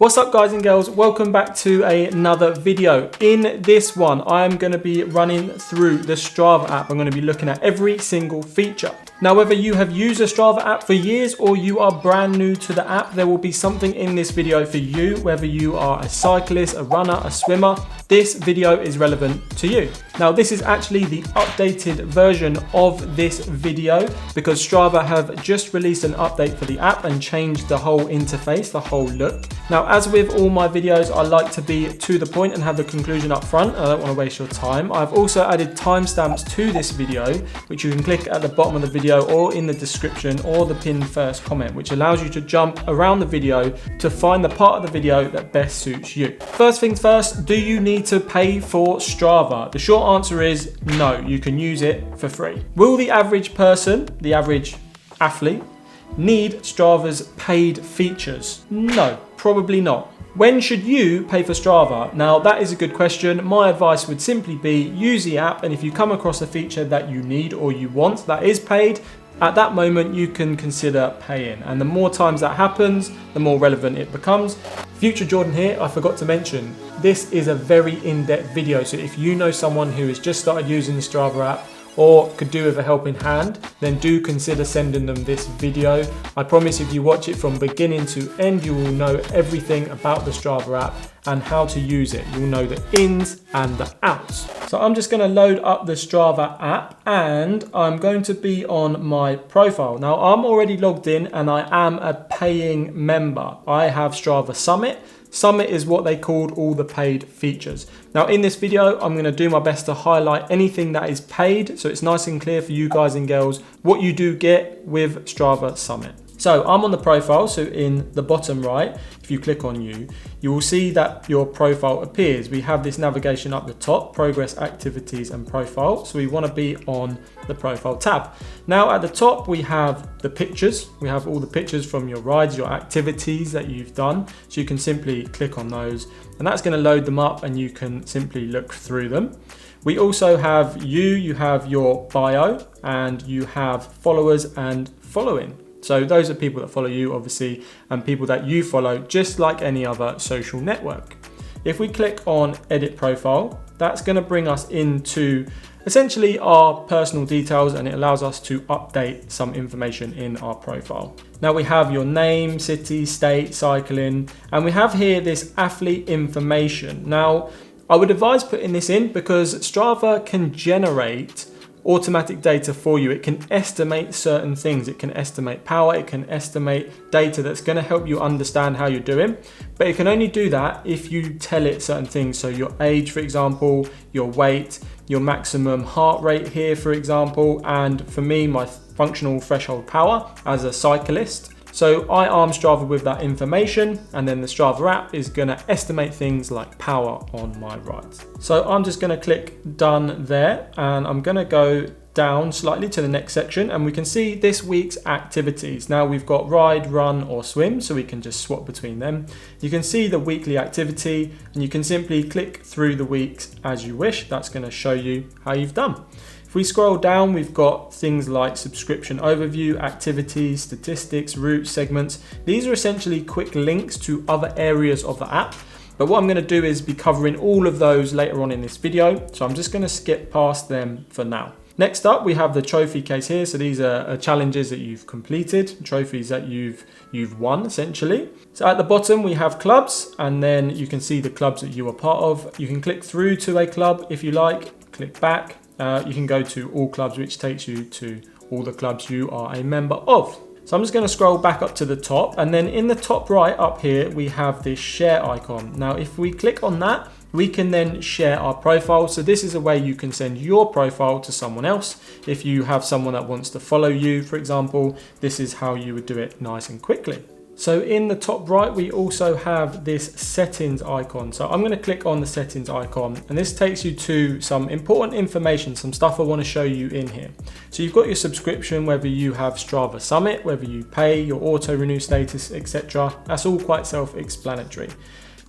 What's up guys and girls, welcome back to another video. In this one, I'm going to be running through the Strava app. I'm going to be looking at every single feature. Now, whether you have used the Strava app for years or you are brand new to the app, there will be something in this video for you. Whether you are a cyclist, a runner, a swimmer, this video is relevant to you. Now, this is actually the updated version of this video because Strava have just released an update for the app and changed the whole interface, the whole look. Now, as with all my videos, I like to be to the point and have the conclusion up front. I don't want to waste your time. I've also added timestamps to this video, which you can click at the bottom of the video or in the description or the pinned first comment, which allows you to jump around the video to find the part of the video that best suits you. First things first, do you need to pay for Strava? The short answer is no, you can use it for free. Will the average person, the average athlete, need Strava's paid features? No, probably not. When should you pay for Strava? Now, that is a good question. My advice would simply be use the app, and if you come across a feature that you need or you want that is paid, at that moment you can consider paying. And the more times that happens, the more relevant it becomes. Future Jordan here, I forgot to mention, this is a very in-depth video. So if you know someone who has just started using the Strava app, or could do with a helping hand, then do consider sending them this video. I promise if you watch it from beginning to end, you will know everything about the Strava app and how to use it. You'll know the ins and the outs. So I'm just gonna load up the Strava app and I'm going to be on my profile. Now, I'm already logged in and I am a paying member. I have Strava Summit. Summit is what they called all the paid features. Now, in this video, I'm going to do my best to highlight anything that is paid, so it's nice and clear for you guys and girls what you do get with Strava Summit. So I'm on the profile, so in the bottom right, if you click on you will see that your profile appears. We have this navigation up the top, progress, activities and profile. So we want to be on the profile tab. Now at the top, we have the pictures. We have all the pictures from your rides, your activities that you've done. So you can simply click on those and that's going to load them up and you can simply look through them. We also have you have your bio and you have followers and following. So those are people that follow you, obviously, and people that you follow, just like any other social network. If we click on edit profile, that's going to bring us into essentially our personal details and it allows us to update some information in our profile. Now we have your name, city, state, cycling, and we have here this athlete information. Now, I would advise putting this in because Strava can generate automatic data for you. It can estimate certain things. It can estimate power. It can estimate data that's going to help you understand how you're doing. But it can only do that if you tell it certain things. So your age, for example, your weight, your maximum heart rate here, for example, and for me, my functional threshold power as a cyclist. So I arm Strava with that information and then the Strava app is going to estimate things like power on my rides. So I'm just going to click done there and I'm going to go down slightly to the next section and we can see this week's activities. Now we've got ride, run or swim, so we can just swap between them. You can see the weekly activity and you can simply click through the weeks as you wish. That's going to show you how you've done. If we scroll down, we've got things like subscription overview, activities, statistics, routes, segments. These are essentially quick links to other areas of the app. But what I'm going to do is be covering all of those later on in this video. So I'm just going to skip past them for now. Next up, we have the trophy case here. So these are challenges that you've completed, trophies that you've won essentially. So at the bottom, we have clubs and then you can see the clubs that you are part of. You can click through to a club if you like, click back. You can go to all clubs, which takes you to all the clubs you are a member of. So I'm just going to scroll back up to the top and then in the top right up here, we have this share icon. Now, if we click on that, we can then share our profile. So this is a way you can send your profile to someone else. If you have someone that wants to follow you, for example, this is how you would do it nice and quickly. So in the top right, we also have this settings icon. So I'm going to click on the settings icon and this takes you to some important information, some stuff I want to show you in here. So you've got your subscription, whether you have Strava Summit, whether you pay, your auto renew status, etc. That's all quite self-explanatory.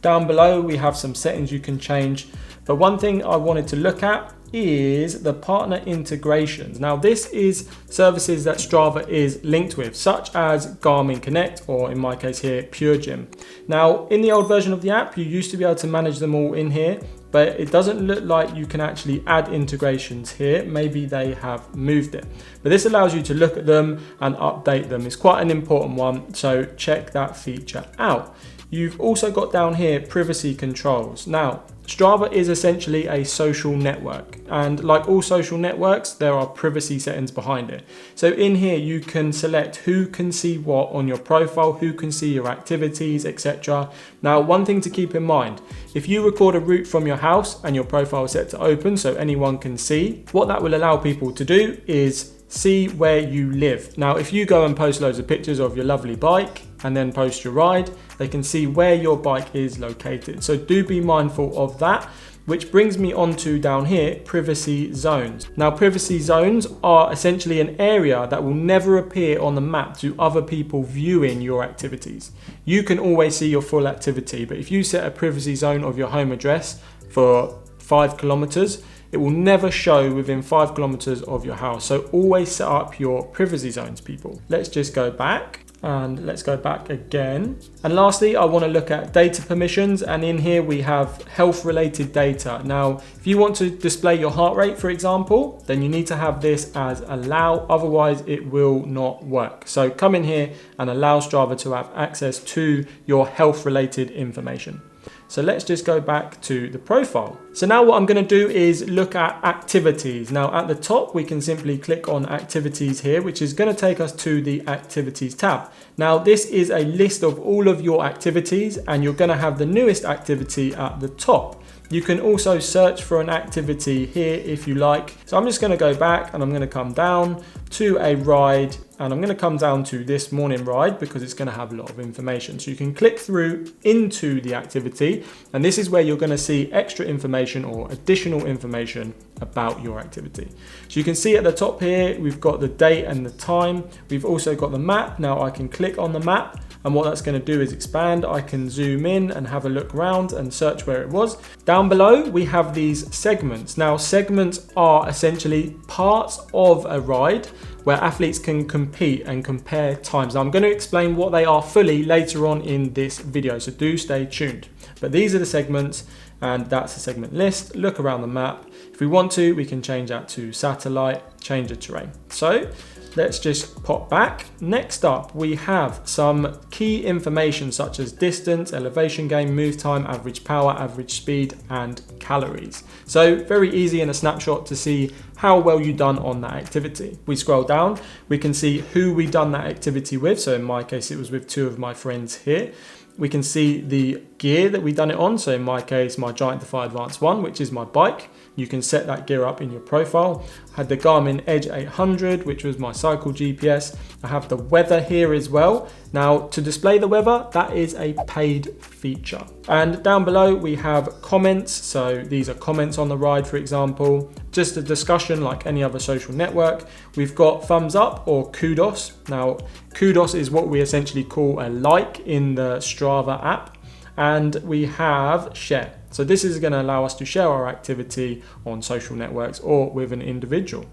Down below, we have some settings you can change. But one thing I wanted to look at is the partner integrations. Now this is services that Strava is linked with, such as Garmin Connect, or in my case here, Pure Gym. Now in the old version of the app, you used to be able to manage them all in here, but it doesn't look like you can actually add integrations here. Maybe they have moved it. But this allows you to look at them and update them. It's quite an important one, so check that feature out. You've also got down here privacy controls. Now, Strava is essentially a social network, and like all social networks, there are privacy settings behind it. So in here, you can select who can see what on your profile, who can see your activities, etc. Now, one thing to keep in mind, if you record a route from your house and your profile is set to open so anyone can see, what that will allow people to do is see where you live. Now, if you go and post loads of pictures of your lovely bike and then post your ride, they can see where your bike is located. So do be mindful of that, which brings me on to down here, privacy zones. Now, privacy zones are essentially an area that will never appear on the map to other people viewing your activities. You can always see your full activity, but if you set a privacy zone of your home address for 5 kilometers, it will never show within 5 kilometers of your house. So always set up your privacy zones, people. Let's just go back. And let's go back again. And lastly, I want to look at data permissions. And in here we have health related data. Now, if you want to display your heart rate, for example, then you need to have this as allow, otherwise it will not work. So come in here and allow Strava to have access to your health related information. So let's just go back to the profile. So now what I'm going to do is look at activities. Now at the top, we can simply click on activities here, which is going to take us to the activities tab. Now this is a list of all of your activities, and you're going to have the newest activity at the top. You can also search for an activity here if you like. So I'm just going to go back and I'm going to come down to a ride, and I'm going to come down to this morning ride because it's going to have a lot of information. So you can click through into the activity, and this is where you're going to see extra information or additional information about your activity. So you can see at the top here, we've got the date and the time. We've also got the map. Now I can click on the map, and what that's going to do is expand. I can zoom in and have a look around and search where it was. Down below, we have these segments. Now, segments are essentially parts of a ride where athletes can compete and compare times. Now, I'm going to explain what they are fully later on in this video, so do stay tuned. But these are the segments, and that's the segment list. Look around the map. If we want to, we can change that to satellite, change the terrain. So let's just pop back. Next up, we have some key information such as distance, elevation gain, move time, average power, average speed, and calories. So very easy in a snapshot to see how well you've done on that activity. We scroll down, we can see who we done that activity with. So in my case, it was with 2 of my friends here. We can see the gear that we've done it on. So in my case, my Giant Defy Advanced 1, which is my bike. You can set that gear up in your profile. I had the Garmin Edge 800, which was my cycle GPS. I have the weather here as well. Now, to display the weather, that is a paid feature. And down below, we have comments. So these are comments on the ride, for example. Just a discussion like any other social network. We've got thumbs up or kudos. Now, kudos is what we essentially call a like in the Strava app. And we have share. So this is going to allow us to share our activity on social networks or with an individual.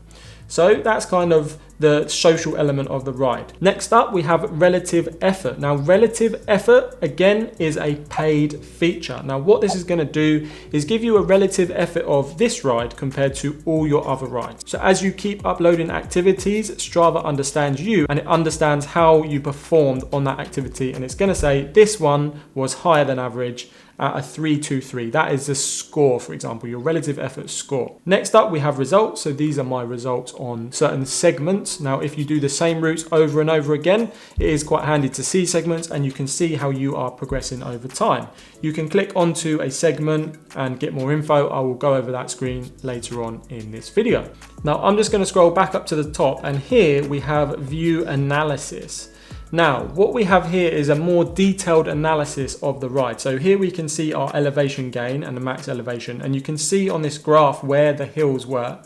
So that's kind of the social element of the ride. Next up, we have relative effort. Now, relative effort, again, is a paid feature. Now, what this is going to do is give you a relative effort of this ride compared to all your other rides. So as you keep uploading activities, Strava understands you and it understands how you performed on that activity. And it's going to say this one was higher than average at a 323. That is the score, for example, your relative effort score. Next up, we have results. So these are my results on certain segments. Now, if you do the same routes over and over again, it is quite handy to see segments and you can see how you are progressing over time. You can click onto a segment and get more info. I will go over that screen later on in this video. Now, I'm just going to scroll back up to the top, and here we have view analysis. Now, what we have here is a more detailed analysis of the ride. So here we can see our elevation gain and the max elevation, and you can see on this graph where the hills were.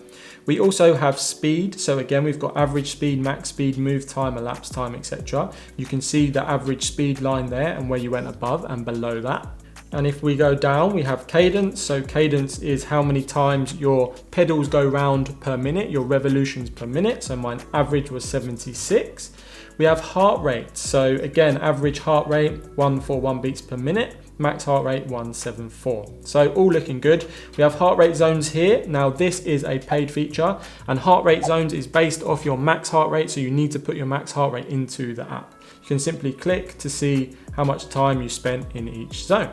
We also have speed. So again, we've got average speed, max speed, move time, elapsed time, etc. You can see the average speed line there and where you went above and below that. And if we go down, we have cadence. So cadence is how many times your pedals go round per minute, your revolutions per minute. So mine average was 76. We have heart rate. So again, average heart rate, 141 beats per minute. Max heart rate 174. So all looking good. We have heart rate zones here. Now this is a paid feature, and heart rate zones is based off your max heart rate. So you need to put your max heart rate into the app. You can simply click to see how much time you spent in each zone.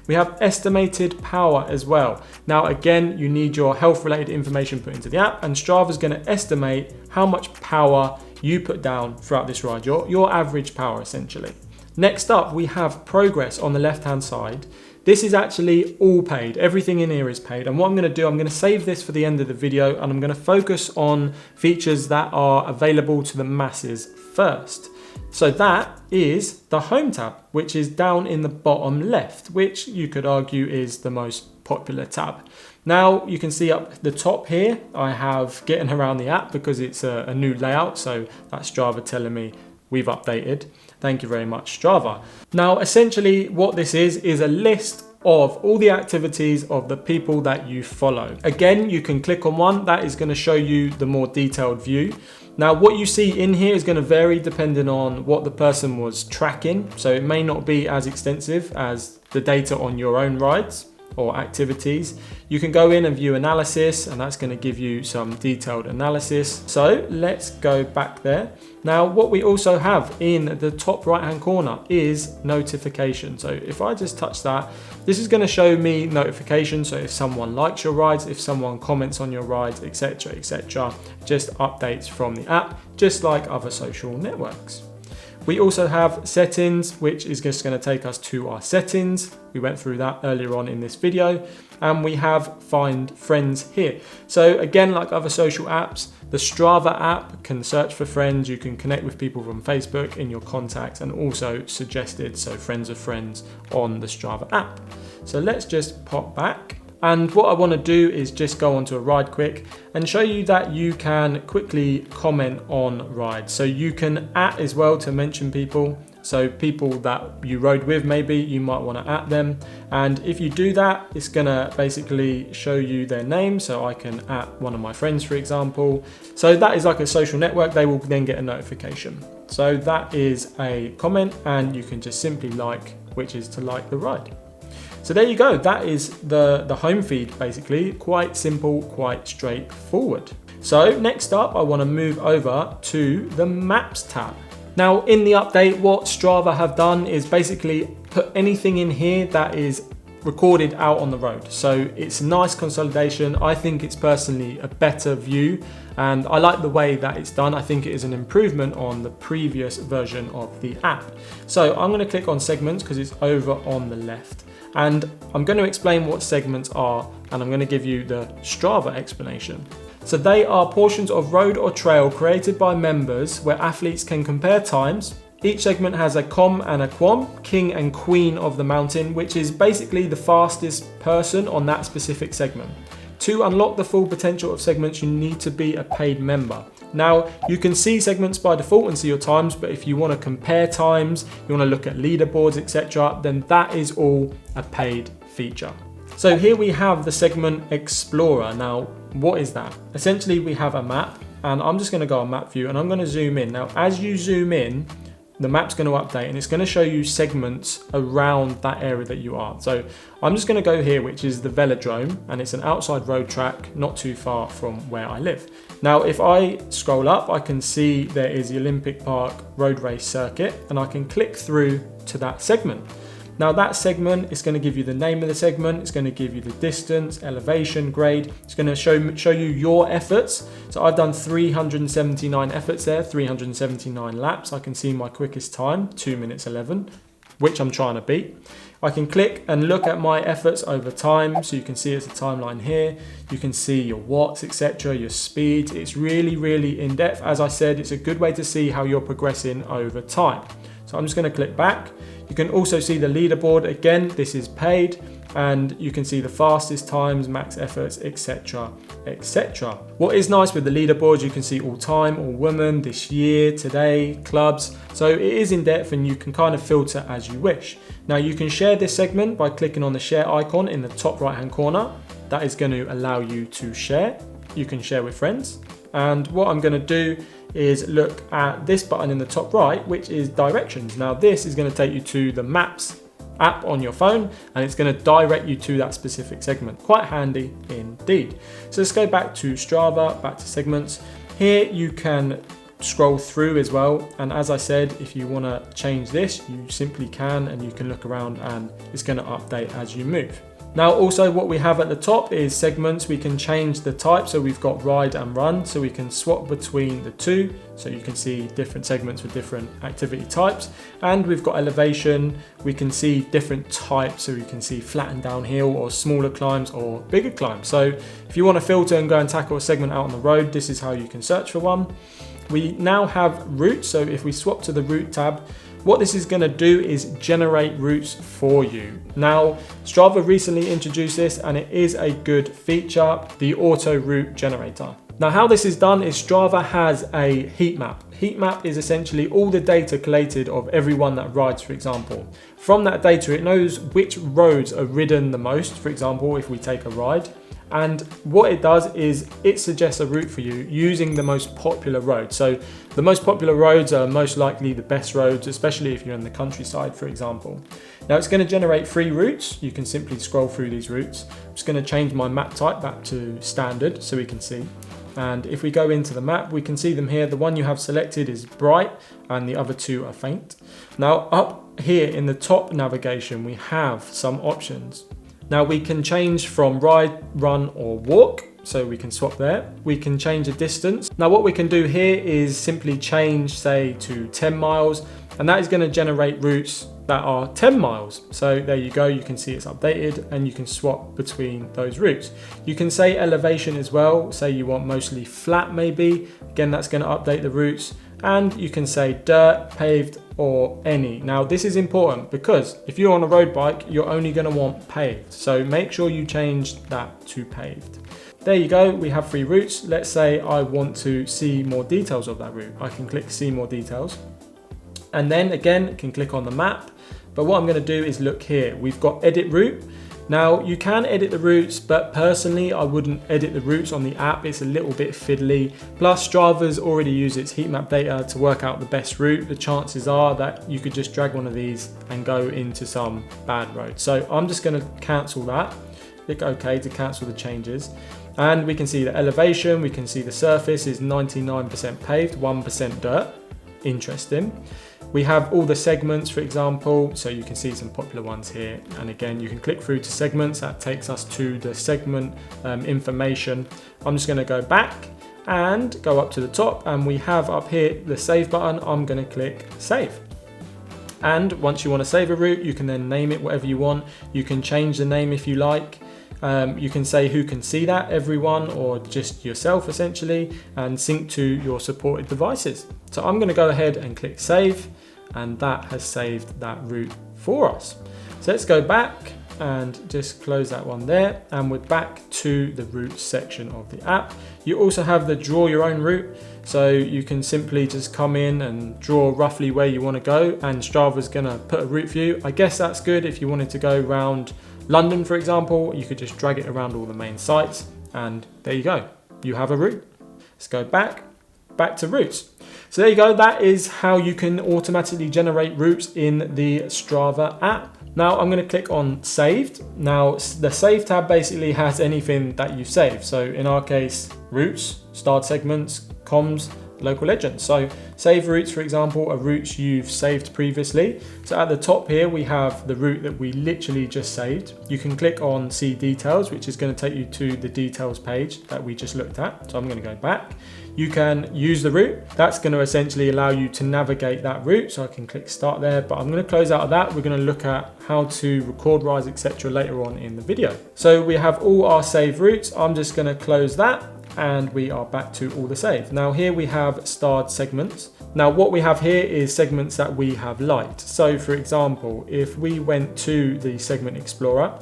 We have estimated power as well. Now again, you need your health related information put into the app, and Strava is going to estimate how much power you put down throughout this ride, your average power essentially. Next up, we have progress on the left hand side. This is actually all paid. Everything in here is paid. And what I'm going to do, I'm going to save this for the end of the video, and I'm going to focus on features that are available to the masses first. So that is the home tab, which is down in the bottom left, which you could argue is the most popular tab. Now you can see up the top here, I have getting around the app because it's a new layout. So that's Strava telling me we've updated. Thank you very much, Strava. Now, essentially what this is a list of all the activities of the people that you follow. Again, you can click on one that is going to show you the more detailed view. Now, what you see in here is going to vary depending on what the person was tracking. So it may not be as extensive as the data on your own rides or activities. You can go in and view analysis, and that's going to give you some detailed analysis. So let's go back there. Now, what we also have in the top right hand corner is notification. So if I just touch that, this is going to show me notifications. So if someone likes your rides, if someone comments on your rides, etc., etc., just updates from the app, just like other social networks. We also have settings, which is just going to take us to our settings. We went through that earlier on in this video. And we have find friends here. So again, like other social apps, the Strava app can search for friends. You can connect with people from Facebook in your contacts, and also suggested, so friends of friends on the Strava app. So let's just pop back. And what I want to do is just go onto a ride quick and show you that you can quickly comment on rides. So you can as well to mention people. So people that you rode with, maybe you might want to them. And if you do that, it's going to basically show you their name. So I can one of my friends, for example. So that is like a social network. They will then get a notification. So that is a comment, and you can just simply like, which is to like the ride. So there you go. That is the home feed, basically. Quite simple, quite straightforward. So next up, I want to move over to the Maps tab. Now, in the update, what Strava have done is basically put anything in here that is recorded out on the road. So it's a nice consolidation. I think it's personally a better view, and I like the way that it's done. I think it is an improvement on the previous version of the app. So I'm going to click on segments because it's over on the left. And I'm going to explain what segments are, and I'm going to give you the Strava explanation. So they are portions of road or trail created by members where athletes can compare times. Each segment has a com and a quam, king and queen of the mountain, which is basically the fastest person on that specific segment. To unlock the full potential of segments, you need to be a paid member. Now, you can see segments by default and see your times, but if you want to compare times, you want to look at leaderboards, etc., then that is all a paid feature. So here we have the segment Explorer. Now, what is that? Essentially, we have a map, and I'm just going to go on map view, and I'm going to zoom in. Now, as you zoom in, the map's going to update, and it's going to show you segments around that area that you are. So I'm just going to go here, which is the velodrome, and it's an outside road track not too far from where I live. Now, if I scroll up, I can see there is the Olympic Park road race circuit, and I can click through to that segment. Now that segment is going to give you the name of the segment, it's going to give you the distance, elevation, grade, it's going to show you your efforts. So I've done 379 efforts there, 379 laps. I can see my quickest time, 2 minutes 11, which I'm trying to beat. I can click and look at my efforts over time. So you can see it's a timeline here. You can see your watts, etc., your speed. It's really, really in depth. As I said, it's a good way to see how you're progressing over time. So I'm just going to click back. You can also see the leaderboard. Again, this is paid. and you can see the fastest times, max efforts, etc, etc. What is nice with the leaderboards, you can see all time, all women, this year, today, clubs. So it is in depth and you can kind of filter as you wish. Now you can share this segment by clicking on the share icon in the top right hand corner. That is going to allow you to share. You can share with friends. And what I'm going to do is look at this button in the top right, which is directions. Now this is going to take you to the Maps app on your phone, and it's going to direct you to that specific segment. Quite handy indeed. So let's go back to Strava, back to segments. Here you can scroll through as well, and as I said, if you want to change this, you simply can, and you can look around and it's going to update as you move. Now also what we have at the top is segments. We can change the type, so we've got ride and run, so we can swap between the two, so you can see different segments with different activity types. And we've got elevation, we can see different types, so we can see flat and downhill or smaller climbs or bigger climbs. So if you want to filter and go and tackle a segment out on the road, this is how you can search for one. We now have routes, so if we swap to the route tab, what this is going to do is generate routes for you. Now, Strava recently introduced this and it is a good feature, the auto route generator. Now, how this is done is Strava has a heat map. Heat map is essentially all the data collated of everyone that rides, for example. From that data, it knows which roads are ridden the most, for example, if we take a ride. And what it does is it suggests a route for you using the most popular roads. So the most popular roads are most likely the best roads, especially if you're in the countryside, for example. Now it's going to generate 3 routes. You can simply scroll through these routes. I'm just going to change my map type back to standard so we can see. And if we go into the map, we can see them here. The one you have selected is bright and the other 2 are faint. Now up here in the top navigation, we have some options. Now we can change from ride, run or walk, so we can swap there. We can change the distance. Now what we can do here is simply change, say, to 10 miles, and that is going to generate routes that are 10 miles. So there you go, you can see it's updated and you can swap between those routes. You can say elevation as well, say you want mostly flat maybe, again that's going to update the routes. And you can say dirt, paved or any. Now this is important because if you're on a road bike, you're only going to want paved. So make sure you change that to paved. There you go, we have 3 routes. Let's say I want to see more details of that route. I can click see more details. And then again, can click on the map. But what I'm going to do is look here. We've got edit route. Now you can edit the routes, but personally I wouldn't edit the routes on the app. It's a little bit fiddly. Plus Strava's already used its heat map data to work out the best route. The chances are that you could just drag one of these and go into some bad road. So I'm just going to cancel that. Click OK to cancel the changes. And we can see the elevation, we can see the surface is 99% paved, 1% dirt. Interesting. We have all the segments, for example, so you can see some popular ones here. And again, you can click through to segments. That takes us to the segment information. I'm just going to go back and go up to the top, and we have up here the save button. I'm going to click save. And once you want to save a route, you can then name it whatever you want. You can change the name if you like. You can say who can see that, everyone or just yourself essentially, and sync to your supported devices. So I'm going to go ahead and click save, and that has saved that route for us. So let's go back and just close that one there, and we're back to the routes section of the app. You also have the draw your own route, so you can simply just come in and draw roughly where you want to go, and Strava's going to put a route for you. I guess that's good if you wanted to go around London, for example. You could just drag it around all the main sites, and there you go, you have a route. Let's go back to routes. So there you go, that is how you can automatically generate routes in the Strava app. Now I'm going to click on saved. Now the save tab basically has anything that you save. So in our case, routes, starred segments, comms, local legends. So save routes, for example, are routes you've saved previously. So at the top here, we have the route that we literally just saved. You can click on see details, which is going to take you to the details page that we just looked at. So I'm going to go back. You can use the route. That's going to essentially allow you to navigate that route. So I can click start there, but I'm going to close out of that. We're going to look at how to record rides, etc. later on in the video. So we have all our saved routes. I'm just going to close that, and we are back to all the save. Now here we have starred segments. Now what we have here is segments that we have liked. So for example, if we went to the segment explorer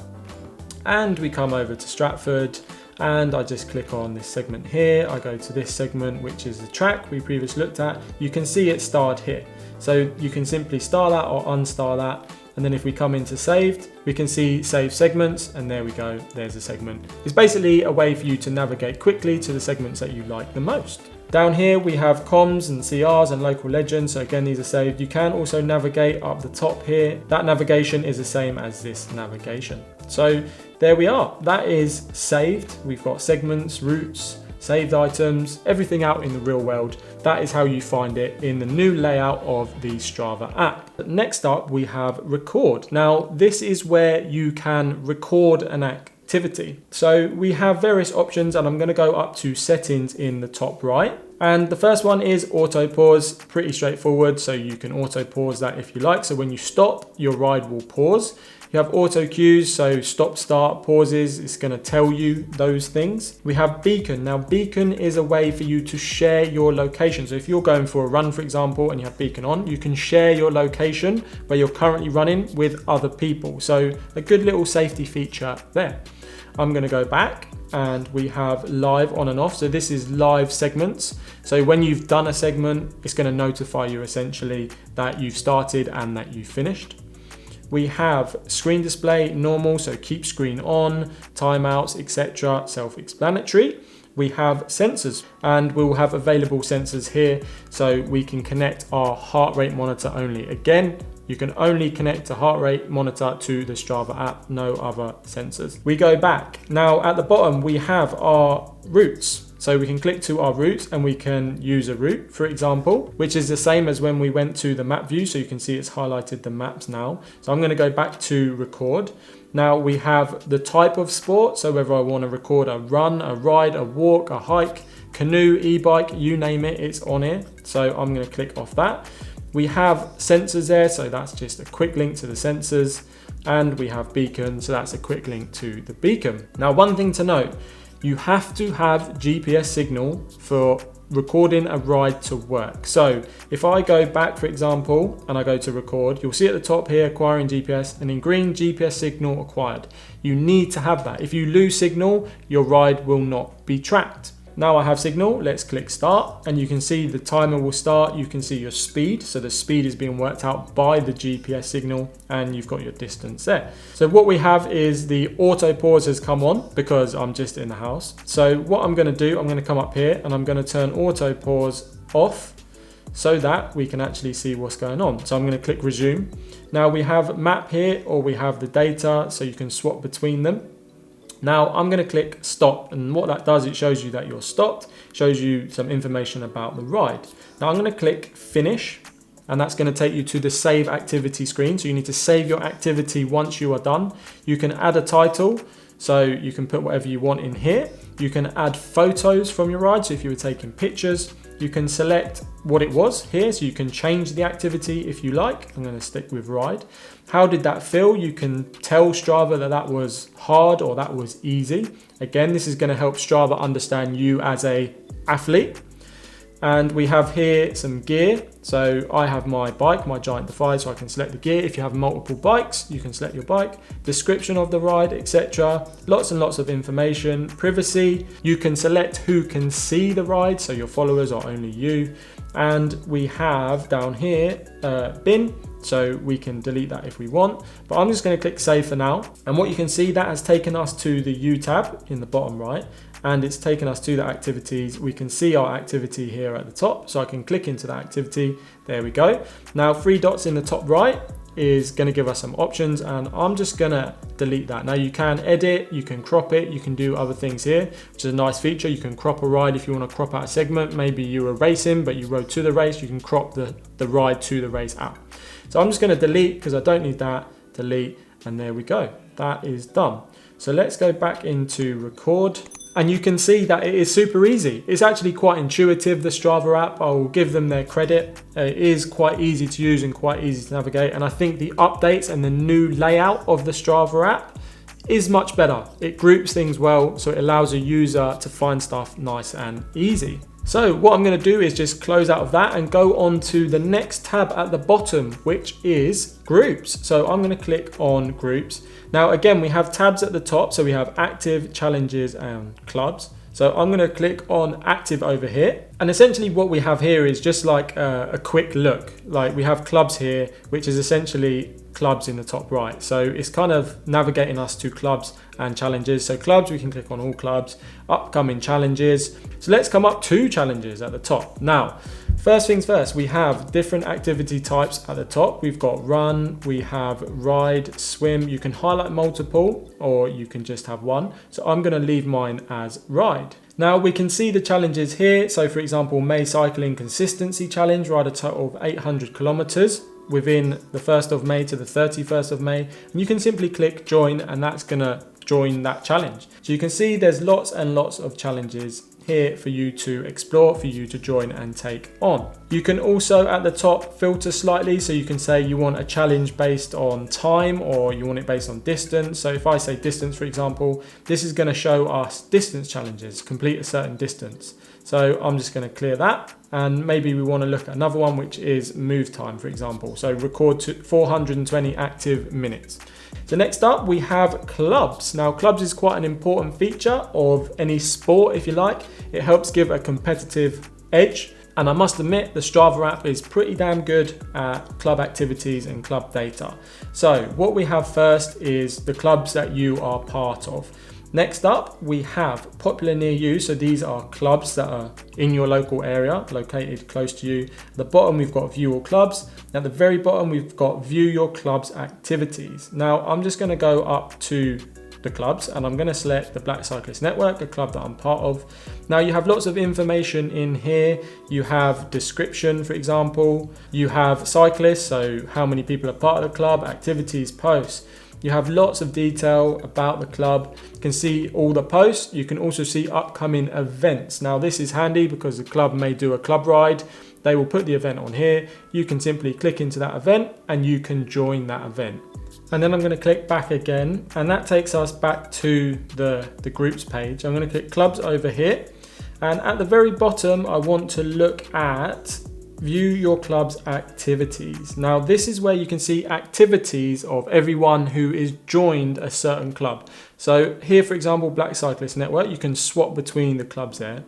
and we come over to Stratford, and I just click on this segment here. I go to this segment, which is the track we previously looked at. You can see it starred here. So you can simply star that or unstar that. And then if we come into saved, we can see save segments, and there we go, there's a segment. It's basically a way for you to navigate quickly to the segments that you like the most. Down here we have comms and CRs and local legends, so again these are saved. You can also navigate up the top here. That navigation is the same as this navigation. So there we are, that is saved. We've got segments, routes, saved items, everything out in the real world. That is how you find it in the new layout of the Strava app. Next up we have record. Now this is where you can record an activity. So we have various options, and I'm going to go up to settings in the top right. And the first one is auto pause, pretty straightforward. So you can auto pause that if you like. So when you stop, your ride will pause. You have auto cues, so stop, start, pauses, it's going to tell you those things. We have beacon. Now beacon is a way for you to share your location. So if you're going for a run, for example, and you have beacon on, you can share your location where you're currently running with other people. So a good little safety feature there. I'm going to go back, and we have live on and off. So this is live segments. So when you've done a segment, it's going to notify you essentially that you've started and that you've finished. We have screen display, normal, so keep screen on, timeouts, etc., self-explanatory. We have sensors, and we'll have available sensors here, so we can connect our heart rate monitor only. Again, you can only connect a heart rate monitor to the Strava app, no other sensors. We go back. Now at the bottom, we have our routes. So we can click to our route and we can use a route, for example, which is the same as when we went to the map view. So you can see it's highlighted the maps now. So I'm going to go back to record. Now we have the type of sport. So whether I want to record a run, a ride, a walk, a hike, canoe, e-bike, you name it, it's on here. So I'm going to click off that. We have sensors there. So that's just a quick link to the sensors. And we have beacon. So that's a quick link to the beacon. Now, one thing to note, you have to have GPS signal for recording a ride to work. So if I go back, for example, and I go to record, you'll see at the top here, acquiring GPS, and in green, GPS signal acquired. You need to have that. If you lose signal, your ride will not be tracked. Now I have signal, let's click start, and you can see the timer will start. You can see your speed, so the speed is being worked out by the GPS signal, and you've got your distance there. So what we have is the auto pause has come on because I'm just in the house. So what I'm going to do, I'm going to come up here and I'm going to turn auto pause off so that we can actually see what's going on. So I'm going to click resume. Now we have map here, or we have the data, so you can swap between them. Now I'm going to click stop, and what that does, it shows you that you're stopped, shows you some information about the ride. Now I'm going to click finish, and that's going to take you to the save activity screen. So you need to save your activity once you are done. You can add a title, so you can put whatever you want in here. You can add photos from your ride, so if you were taking pictures. You can select what it was here, so you can change the activity if you like. I'm going to stick with ride. How did that feel? You can tell Strava that that was hard or that was easy. Again, this is going to help Strava understand you as an athlete. And we have here some gear. So I have my bike, my Giant Defy, so I can select the gear. If you have multiple bikes, you can select your bike, description of the ride, etc. Lots and lots of information. Privacy, you can select who can see the ride, so your followers or only you. And we have down here bin, so we can delete that if we want, but I'm just going to click save for now. And what you can see, that has taken us to the U tab in the bottom right, and it's taken us to the activities. We can see our activity here at the top, so I can click into that activity. There we go. Now 3 dots in the top right is going to give us some options, and I'm just going to delete that. Now you can edit, you can crop it, you can do other things here, which is a nice feature. You can crop a ride if you want to crop out a segment. Maybe you were racing but you rode to the race, you can crop the ride to the race out. So I'm just going to delete because I don't need that. Delete, and there we go. That is done. So let's go back into record. And you can see that it is super easy. It's actually quite intuitive, the Strava app. I will give them their credit. It is quite easy to use and quite easy to navigate. And I think the updates and the new layout of the Strava app is much better. It groups things well, so it allows a user to find stuff nice and easy. So what I'm going to do is just close out of that and go on to the next tab at the bottom, which is groups. So I'm going to click on groups. Now again, we have tabs at the top. So we have active, challenges and clubs. So I'm going to click on active over here. And essentially what we have here is just like a quick look. Like we have clubs here, which is essentially clubs in the top right. So it's kind of navigating us to clubs and challenges. So clubs, we can click on all clubs, upcoming challenges. So let's come up to challenges at the top. Now, first things first, we have different activity types at the top. We've got run, we have ride, swim. You can highlight multiple or you can just have one. So I'm going to leave mine as ride. Now we can see the challenges here. So for example, May Cycling Consistency Challenge, ride a total of 800 kilometers within the 1st of May to the 31st of May. And you can simply click join and that's going to join that challenge. So you can see there's lots and lots of challenges here for you to explore, for you to join and take on. You can also at the top filter slightly, so you can say you want a challenge based on time or you want it based on distance. So if I say distance, for example, this is going to show us distance challenges, complete a certain distance. So I'm just going to clear that, and maybe we want to look at another one, which is move time, for example. So record to 420 active minutes. So next up we have clubs. Now clubs is quite an important feature of any sport, if you like. It helps give a competitive edge. And I must admit, the Strava app is pretty damn good at club activities and club data. So what we have first is the clubs that you are part of. Next up, we have popular near you. So these are clubs that are in your local area, located close to you. At the bottom, we've got view all clubs. At the very bottom, we've got view your club's activities. Now, I'm just going to go up to the clubs and I'm going to select the Black Cyclist Network, a club that I'm part of. Now you have lots of information in here. You have description, for example. You have cyclists, so how many people are part of the club, activities, posts. You have lots of detail about the club. You can see all the posts. You can also see upcoming events. Now this is handy because the club may do a club ride. They will put the event on here. You can simply click into that event and you can join that event. And then I'm going to click back again, and that takes us back to the groups page. I'm going to click clubs over here. And at the very bottom, I want to look at view your club's activities. Now this is where you can see activities of everyone who is joined a certain club. So here, for example, Black Cyclist Network, you can swap between the clubs there.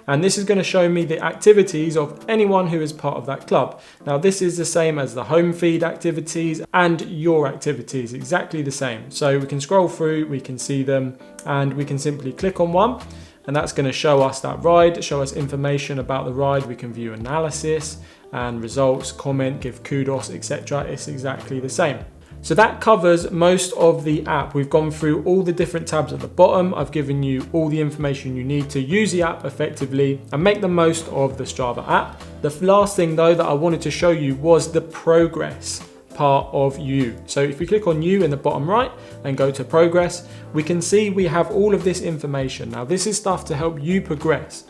And this is going to show me the activities of anyone who is part of that club. Now this is the same as the home feed activities and your activities, exactly the same. So we can scroll through, we can see them, and we can simply click on one. And that's going to show us that ride, show us information about the ride. We can view analysis and results, comment, give kudos, etc. It's exactly the same. So that covers most of the app. We've gone through all the different tabs at the bottom. I've given you all the information you need to use the app effectively and make the most of the Strava app. The last thing though that I wanted to show you was the progress part of you. So if we click on you in the bottom right and go to progress, we can see we have all of this information. Now this is stuff to help you progress.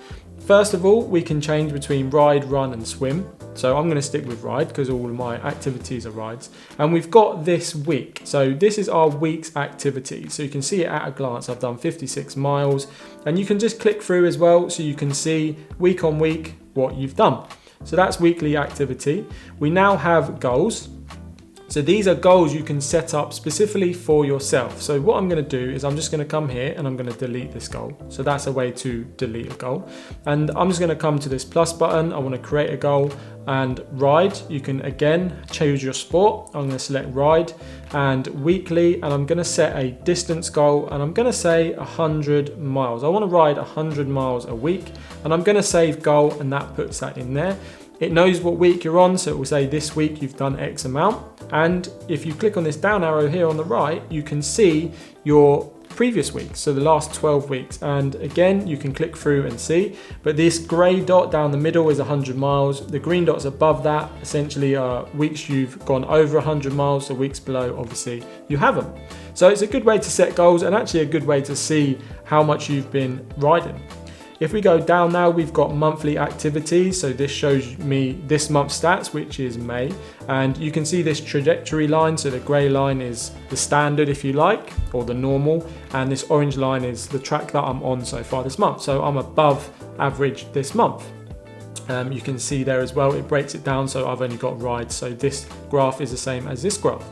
First of all, we can change between ride, run and swim. So I'm going to stick with ride because all of my activities are rides. And we've got this week. So this is our week's activity. So you can see it at a glance. I've done 56 miles and you can just click through as well. So you can see week on week what you've done. So that's weekly activity. We now have goals. So these are goals you can set up specifically for yourself. So what I'm going to do is I'm just going to come here and I'm going to delete this goal. So that's a way to delete a goal. And I'm just going to come to this plus button. I want to create a goal and ride. You can again choose your sport. I'm going to select ride and weekly, and I'm going to set a distance goal and I'm going to say 100 miles. I want to ride 100 miles a week and I'm going to save goal, and that puts that in there. It knows what week you're on, so it will say this week you've done X amount. And if you click on this down arrow here on the right, you can see your previous week, so the last 12 weeks. And again, you can click through and see, but this grey dot down the middle is 100 miles. The green dots above that essentially are weeks you've gone over 100 miles, the weeks below, obviously, you haven't. So it's a good way to set goals and actually a good way to see how much you've been riding. If we go down now, we've got monthly activities. So this shows me this month's stats, which is May. And you can see this trajectory line. So the grey line is the standard, if you like, or the normal. And this orange line is the track that I'm on so far this month. So I'm above average this month. You can see there as well, it breaks it down, so I've only got rides, so this graph is the same as this graph.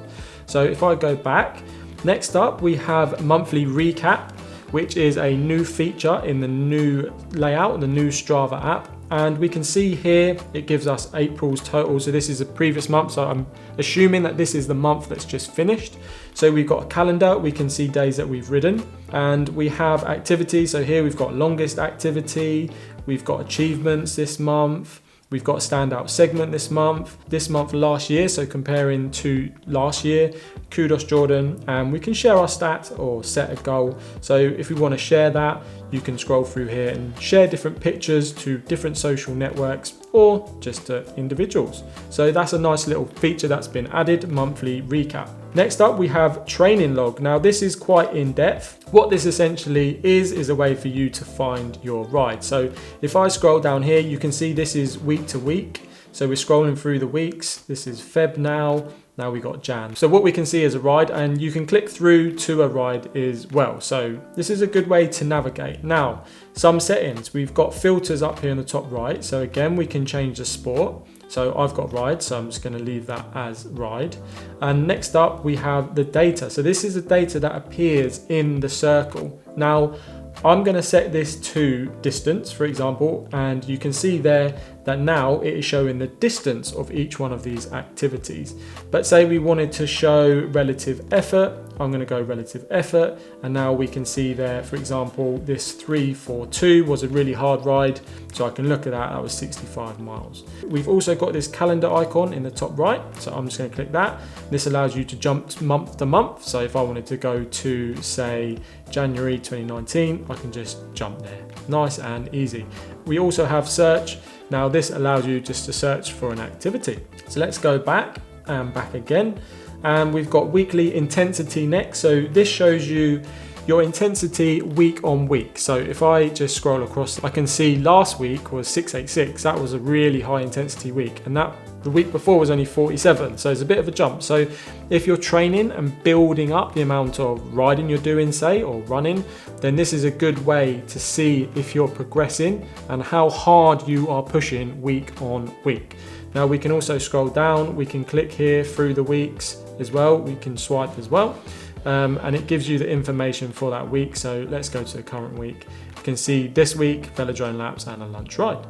So if I go back, next up we have monthly recap, which is a new feature in the new layout, the new Strava app. And we can see here, it gives us April's total. So this is a previous month. So I'm assuming that this is the month that's just finished. So we've got a calendar, we can see days that we've ridden, and we have activities. So here we've got longest activity, we've got achievements this month, we've got a standout segment this month last year, so comparing to last year, kudos Jordan, and we can share our stats or set a goal. So if we want to share that, you can scroll through here and share different pictures to different social networks or just to individuals. So that's a nice little feature that's been added, monthly recap. Next up, we have training log. Now this is quite in depth. What this essentially is a way for you to find your ride. So if I scroll down here, you can see this is week to week. So we're scrolling through the weeks. This is Feb now. Now we got Jan. So what we can see is a ride, and you can click through to a ride as well. So this is a good way to navigate. Now, some settings, we've got filters up here in the top right. So again, we can change the sport. So I've got ride, so I'm just going to leave that as ride. And next up, we have the data. So this is the data that appears in the circle. Now, I'm going to set this to distance, for example, and you can see there that now it is showing the distance of each one of these activities. But say we wanted to show relative effort, I'm going to go relative effort, and now we can see there, for example, this 342 was a really hard ride, so I can look at that, that was 65 miles. We've also got this calendar icon in the top right, so I'm just going to click that. This allows you to jump month to month, so if I wanted to go to, say, January 2019, I can just jump there. Nice and easy. We also have search. Now this allows you just to search for an activity. So let's go back and back again. And we've got weekly intensity next. So this shows you your intensity week on week. So if I just scroll across, I can see last week was 686. That was a really high intensity week. And that the week before was only 47. So it's a bit of a jump. So if you're training and building up the amount of riding you're doing, say, or running, then this is a good way to see if you're progressing and how hard you are pushing week on week. Now we can also scroll down, we can click here through the weeks as well, we can swipe as well, and it gives you the information for that week. So let's go to the current week. You can see this week, velodrome laps and a lunch ride.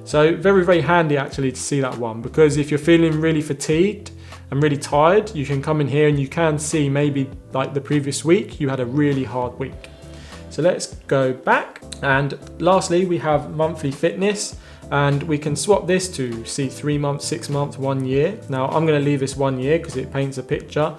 So very, very handy actually to see that one, because if you're feeling really fatigued and really tired, you can come in here and you can see maybe like the previous week, you had a really hard week. So let's go back. And lastly, we have monthly fitness. And we can swap this to see 3 months, 6 months, 1 year. Now I'm going to leave this 1 year because it paints a picture.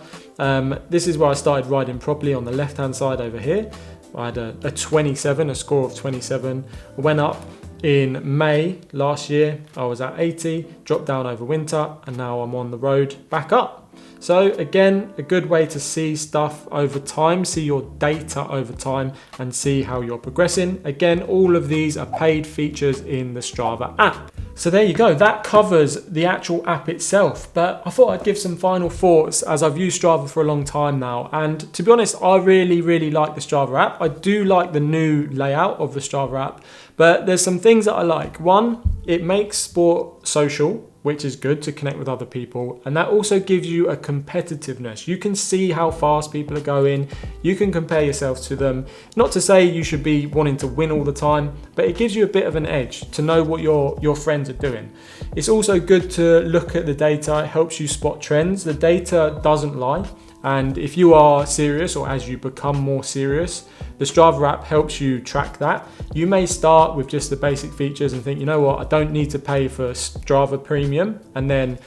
This is where I started riding properly on the left hand side over here. I had a 27, a score of 27. I went up in May last year. I was at 80, dropped down over winter, and now I'm on the road back up. So again, a good way to see stuff over time, see your data over time and see how you're progressing. Again, all of these are paid features in the Strava app. So there you go, that covers the actual app itself. But I thought I'd give some final thoughts as I've used Strava for a long time now. And to be honest, I really, really like the Strava app. I do like the new layout of the Strava app, but there's some things that I like. One, it makes sport social, which is good to connect with other people. And that also gives you a competitiveness. You can see how fast people are going. You can compare yourself to them. Not to say you should be wanting to win all the time, but it gives you a bit of an edge to know what your friends are doing. It's also good to look at the data. It helps you spot trends. The data doesn't lie. And if you are serious, or as you become more serious, the Strava app helps you track that. You may start with just the basic features and think, you know what, I don't need to pay for Strava Premium, and then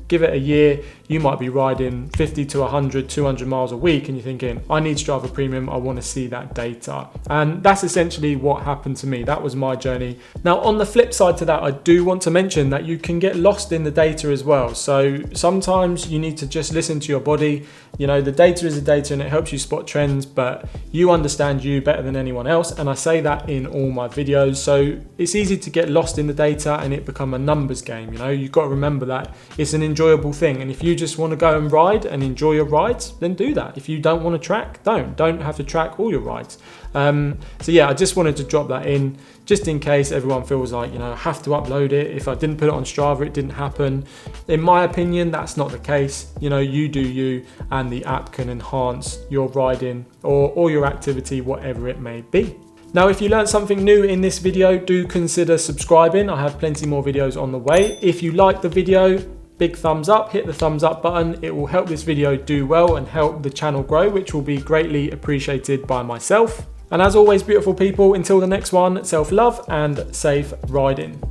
give it a year, you might be riding 50 to 100, 200 miles a week, and you're thinking, I need Strava Premium, I want to see that data. And that's essentially what happened to me. That was my journey. Now, on the flip side to that, I do want to mention that you can get lost in the data as well. So sometimes you need to just listen to your body. You know, the data is the data and it helps you spot trends, but you understand you better than anyone else. And I say that in all my videos. So it's easy to get lost in the data and it become a numbers game. You know, you've got to remember that it's an enjoyable thing. And if you just want to go and ride and enjoy your rides, then do that. If you don't want to track, don't have to track all your rides. So yeah, I just wanted to drop that in just in case everyone feels like, I have to upload it. If I didn't put it on Strava, it didn't happen. In my opinion, that's not the case. You do you, and the app can enhance your riding or your activity, whatever it may be. Now, if you learned something new in this video, do consider subscribing. I have plenty more videos on the way. If you like the video, big thumbs up, hit the thumbs up button. It will help this video do well and help the channel grow, which will be greatly appreciated by myself. And as always, beautiful people, until the next one, self-love and safe riding.